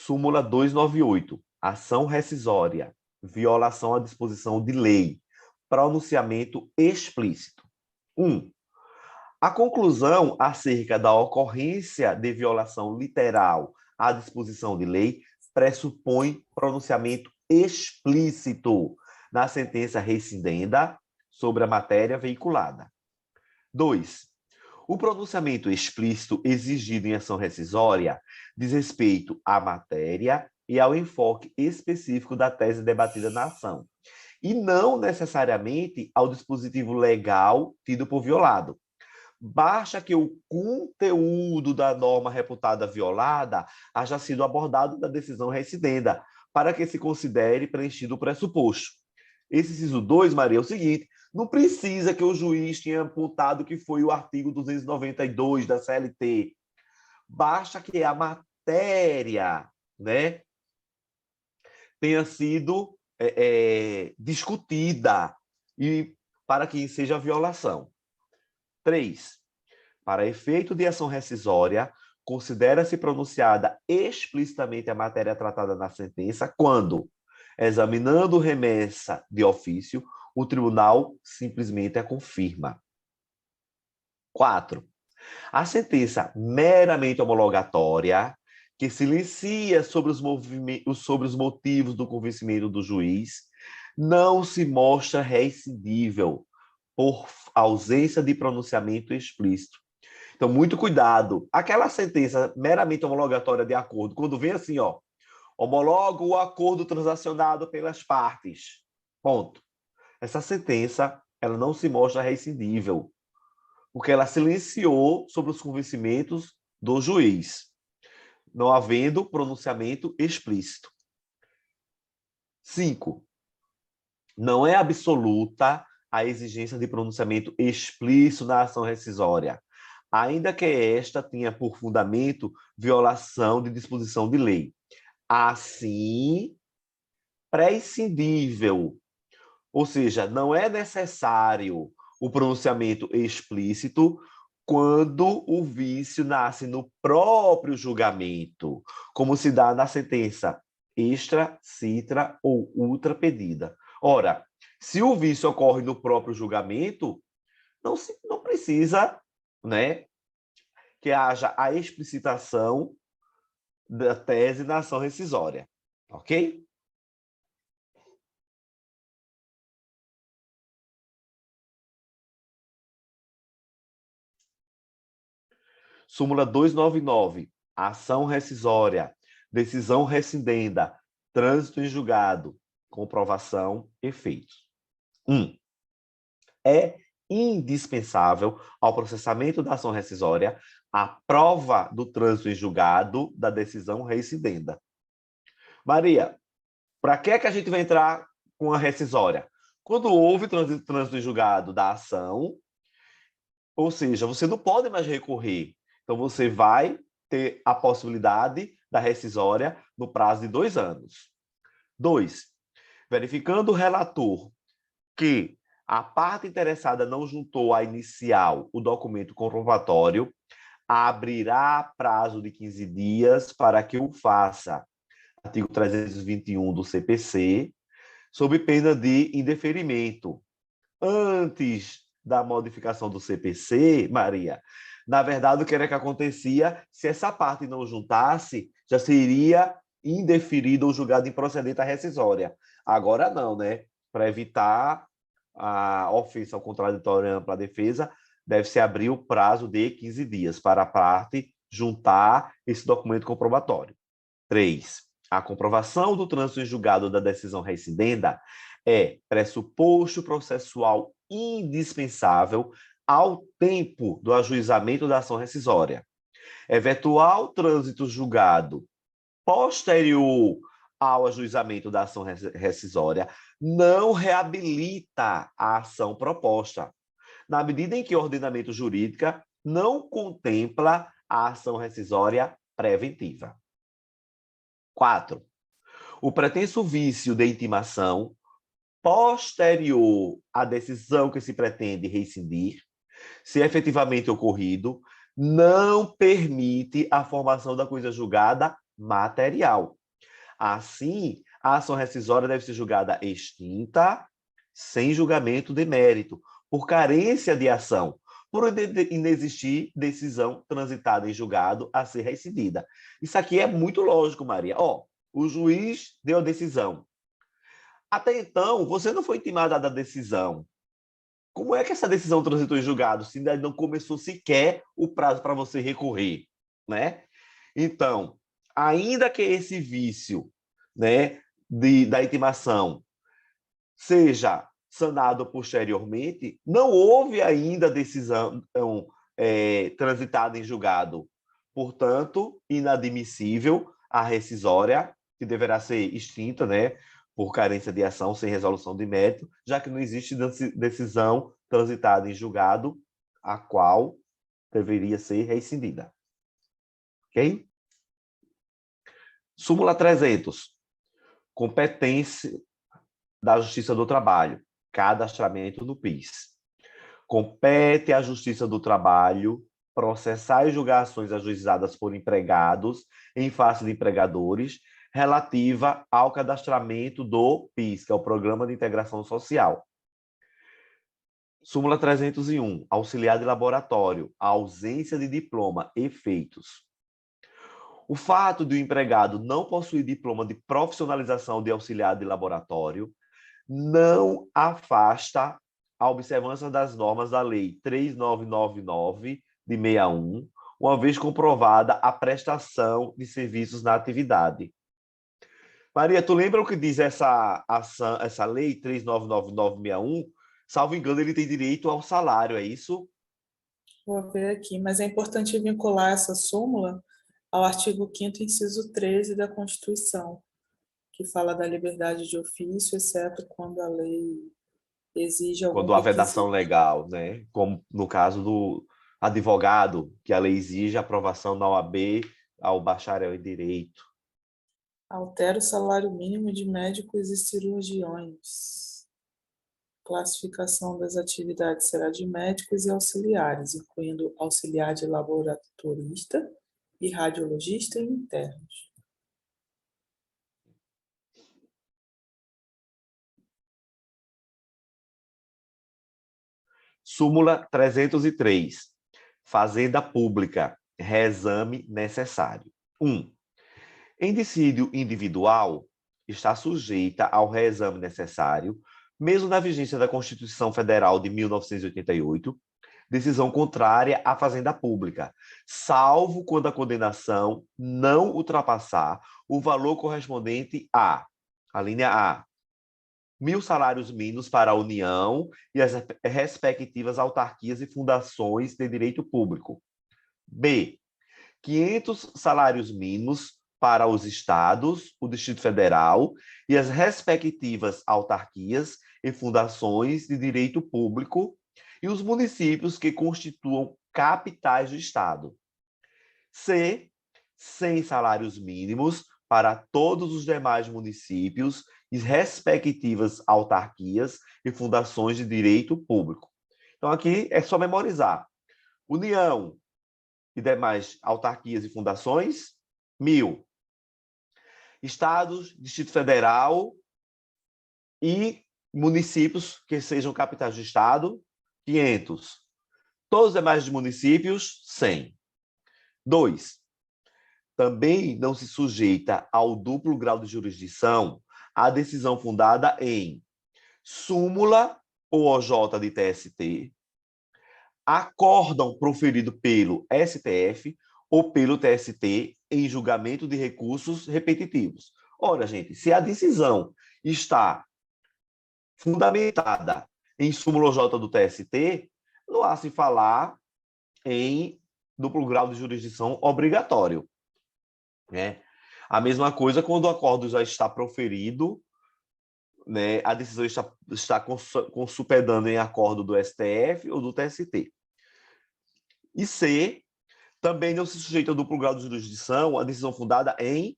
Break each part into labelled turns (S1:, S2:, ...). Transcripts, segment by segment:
S1: Súmula 298. Ação rescisória. Violação à disposição de lei. Pronunciamento explícito. 1. A conclusão acerca da ocorrência de violação literal à disposição de lei pressupõe pronunciamento explícito na sentença rescindenda sobre a matéria veiculada. 2. O pronunciamento explícito exigido em ação rescisória diz respeito à matéria e ao enfoque específico da tese debatida na ação, e não necessariamente ao dispositivo legal tido por violado. Basta que o conteúdo da norma reputada violada haja sido abordado na decisão rescindenda, para que se considere preenchido o pressuposto. Esse inciso 2, Maria, é o seguinte: não precisa que o juiz tenha apontado que foi o artigo 292 da CLT. Basta que a matéria, né, tenha sido discutida e para que seja violação. 3. Para efeito de ação rescisória, considera-se pronunciada explicitamente a matéria tratada na sentença quando, examinando remessa de ofício, o tribunal simplesmente a confirma. 4. A sentença meramente homologatória, que silencia sobre os motivos do convencimento do juiz, não se mostra rescindível por ausência de pronunciamento explícito. Então, muito cuidado. Aquela sentença meramente homologatória de acordo, quando vem assim, ó, homologa o acordo transacionado pelas partes. Ponto. Essa sentença, ela não se mostra rescindível, porque ela silenciou sobre os convencimentos do juiz, não havendo pronunciamento explícito. 5. Não é absoluta a exigência de pronunciamento explícito na ação rescisória, ainda que esta tenha por fundamento violação de disposição de lei. Assim, prescindível, ou seja, não é necessário o pronunciamento explícito quando o vício nasce no próprio julgamento, como se dá na sentença extra, citra ou ultra pedida. Ora, se o vício ocorre no próprio julgamento, não precisa, né, que haja a explicitação da tese na ação rescisória, ok? Súmula 299, ação rescisória, decisão rescindenda, trânsito em julgado, comprovação, efeitos. 1. É indispensável ao processamento da ação rescisória a prova do trânsito em julgado da decisão rescindenda. Maria, para que a gente vai entrar com a rescisória? Quando houve trânsito em julgado da ação, ou seja, você não pode mais recorrer. Então, você vai ter a possibilidade da rescisória no prazo de 2 anos. 2. Verificando o relator que a parte interessada não juntou à inicial o documento comprovatório, abrirá prazo de 15 dias para que o faça. Artigo 321 do CPC, sob pena de indeferimento. Antes da modificação do CPC, Maria, na verdade, o que era que acontecia, se essa parte não juntasse, já seria indeferido ou julgado improcedente a rescisória. Agora não, né? Para evitar a ofensa ao contraditório e ampla defesa, deve-se abrir o prazo de 15 dias para a parte juntar esse documento comprobatório. 3. A comprovação do trânsito em julgado da decisão rescindenda é pressuposto processual indispensável ao tempo do ajuizamento da ação rescisória. Eventual trânsito julgado posterior ao ajuizamento da ação rescisória não reabilita a ação proposta, na medida em que o ordenamento jurídico não contempla a ação rescisória preventiva. 4. O pretenso vício de intimação posterior à decisão que se pretende rescindir, se efetivamente ocorrido, não permite a formação da coisa julgada material. Assim, a ação rescisória deve ser julgada extinta, sem julgamento de mérito, por carência de ação, por inexistir decisão transitada em julgado a ser rescindida. Isso aqui é muito lógico, Maria. O juiz deu a decisão. Até então, você não foi intimada da decisão. Como é que essa decisão transitou em julgado se ainda não começou sequer o prazo para você recorrer, né? Então, ainda que esse vício, né, da intimação seja sanado posteriormente, não houve ainda decisão transitada em julgado. Portanto, inadmissível a rescisória, que deverá ser extinta, né, por carência de ação sem resolução de mérito, já que não existe decisão transitada em julgado, a qual deveria ser rescindida. Ok? Súmula 300. Competência da Justiça do Trabalho. Cadastramento do PIS. Compete à Justiça do Trabalho processar e julgar ações ajuizadas por empregados em face de empregadores relativa ao cadastramento do PIS, que é o Programa de Integração Social. Súmula 301. Auxiliar de laboratório. A ausência de diploma. Efeitos. O fato de o empregado não possuir diploma de profissionalização de auxiliar de laboratório não afasta a observância das normas da Lei 3999 de 61, uma vez comprovada a prestação de serviços na atividade. Maria, tu lembra o que diz essa Lei 399961? Salvo engano, ele tem direito ao salário, é isso?
S2: Vou ver aqui, mas é importante vincular essa súmula ao artigo 5º, inciso 13 da Constituição, que fala da liberdade de ofício, exceto quando a lei exige algum
S1: Quando há vedação
S2: requisito.
S1: legal, né? Como no caso do advogado, que a lei exige aprovação na OAB ao bacharel em direito.
S2: Altera o salário mínimo de médicos e cirurgiões. Classificação das atividades será de médicos e auxiliares, incluindo auxiliar de laboratorista e radiologista e internos.
S1: Súmula 303. Fazenda pública. Reexame necessário. 1. Em dissídio individual, está sujeita ao reexame necessário, mesmo na vigência da Constituição Federal de 1988, decisão contrária à fazenda pública, salvo quando a condenação não ultrapassar o valor correspondente a linha A, 1.000 salários mínimos para a União e as respectivas autarquias e fundações de direito público. B, 500 salários mínimos para os estados, o Distrito Federal e as respectivas autarquias e fundações de direito público e os municípios que constituam capitais do estado. C, 100 salários mínimos para todos os demais municípios e respectivas autarquias e fundações de direito público. Então, aqui é só memorizar. União e demais autarquias e fundações, 1.000. Estados, Distrito Federal e municípios que sejam capitais do estado, 500. Todos os demais municípios, 100. 2. Também não se sujeita ao duplo grau de jurisdição a decisão fundada em súmula ou OJ de TST, acórdão proferido pelo STF ou pelo TST em julgamento de recursos repetitivos. Ora, gente, se a decisão está fundamentada em súmula OJ do TST, não há se falar em duplo grau de jurisdição obrigatório. Né? A mesma coisa quando o acordo já está proferido, né, a decisão está consupedando em acordo do STF ou do TST. E C, também não se sujeita ao duplo grau de jurisdição a decisão fundada em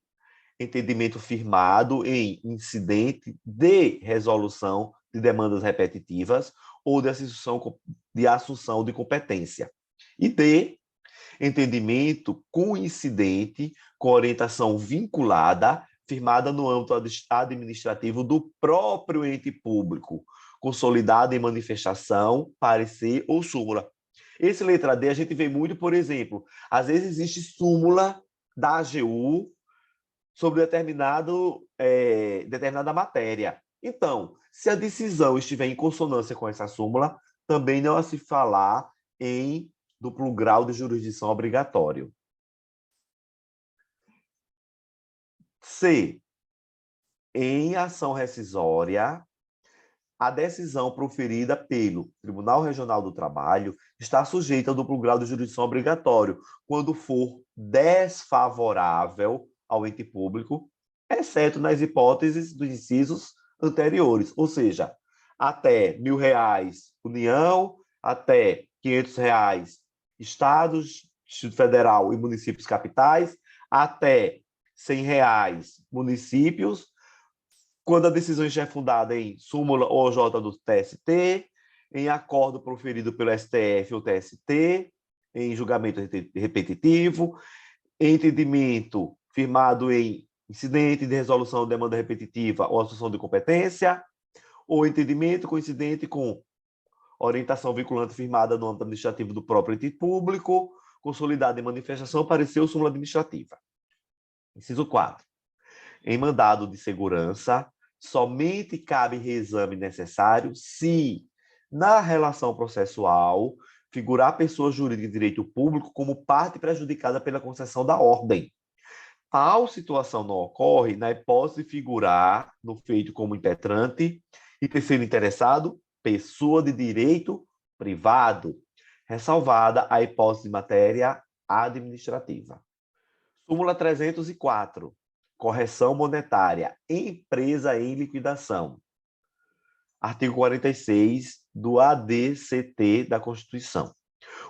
S1: entendimento firmado em incidente de resolução de demandas repetitivas ou de assunção de competência. E D, Entendimento coincidente com orientação vinculada, firmada no âmbito administrativo do próprio ente público, consolidada em manifestação, parecer ou súmula. Esse letra D a gente vê muito, por exemplo, às vezes existe súmula da AGU sobre determinada matéria. Então, se a decisão estiver em consonância com essa súmula, também não a se falar em duplo grau de jurisdição obrigatório. C. Em ação rescisória, a decisão proferida pelo Tribunal Regional do Trabalho está sujeita ao duplo grau de jurisdição obrigatório, quando for desfavorável ao ente público, exceto nas hipóteses dos incisos anteriores, ou seja, até R$ 1.000 União, até R$ 500 Estados, Distrito Federal e municípios capitais, até R$ 100 municípios, quando a decisão já é fundada em súmula OJ do TST, em acordo proferido pelo STF ou TST, em julgamento repetitivo, em entendimento firmado em incidente de resolução de demanda repetitiva ou assunção de competência, ou entendimento coincidente com orientação vinculante firmada no âmbito administrativo do próprio ente público, consolidada em manifestação, parecer ou súmula administrativa. Inciso 4. Em mandado de segurança, somente cabe reexame necessário se, na relação processual, figurar pessoa jurídica de direito público como parte prejudicada pela concessão da ordem. Tal situação não ocorre na hipótese de figurar no feito como impetrante e terceiro interessado, pessoa de direito privado, ressalvada a hipótese de matéria administrativa. Súmula 304. Correção monetária. Empresa em liquidação. Artigo 46 do ADCT da Constituição.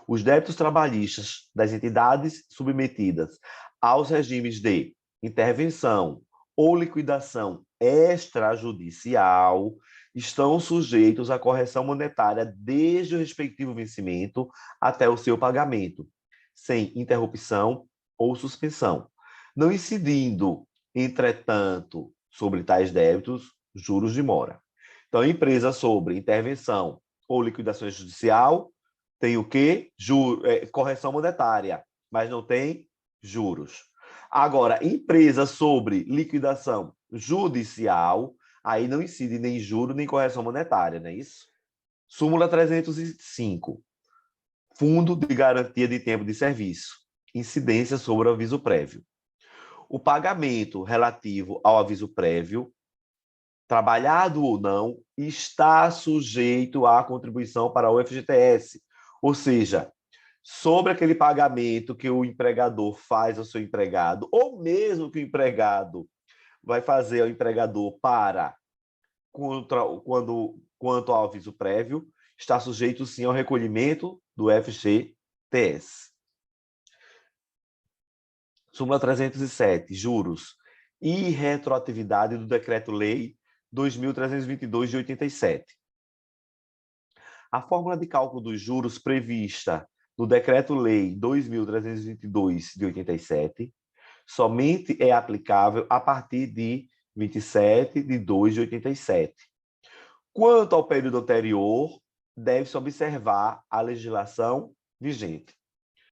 S1: Os débitos trabalhistas das entidades submetidas aos regimes de intervenção ou liquidação extrajudicial estão sujeitos à correção monetária desde o respectivo vencimento até o seu pagamento, sem interrupção ou suspensão, não incidindo, entretanto, sobre tais débitos, juros de mora. Então, empresa sobre intervenção ou liquidação judicial tem o quê? Correção monetária, mas não tem juros. Agora, empresa sobre liquidação judicial, aí não incide nem juro nem correção monetária, não é isso? Súmula 305. Fundo de garantia de tempo de serviço. Incidência sobre o aviso prévio. O pagamento relativo ao aviso prévio, trabalhado ou não, está sujeito à contribuição para o FGTS, ou seja, sobre aquele pagamento que o empregador faz ao seu empregado, ou mesmo que o empregado vai fazer ao empregador quanto ao aviso prévio, está sujeito sim ao recolhimento do FGTS. Súmula 307, juros e retroatividade do Decreto-Lei 2.322 de 87. A fórmula de cálculo dos juros prevista no Decreto-Lei 2.322 de 87 somente é aplicável a partir de 27/2 de 87. Quanto ao período anterior, deve-se observar a legislação vigente.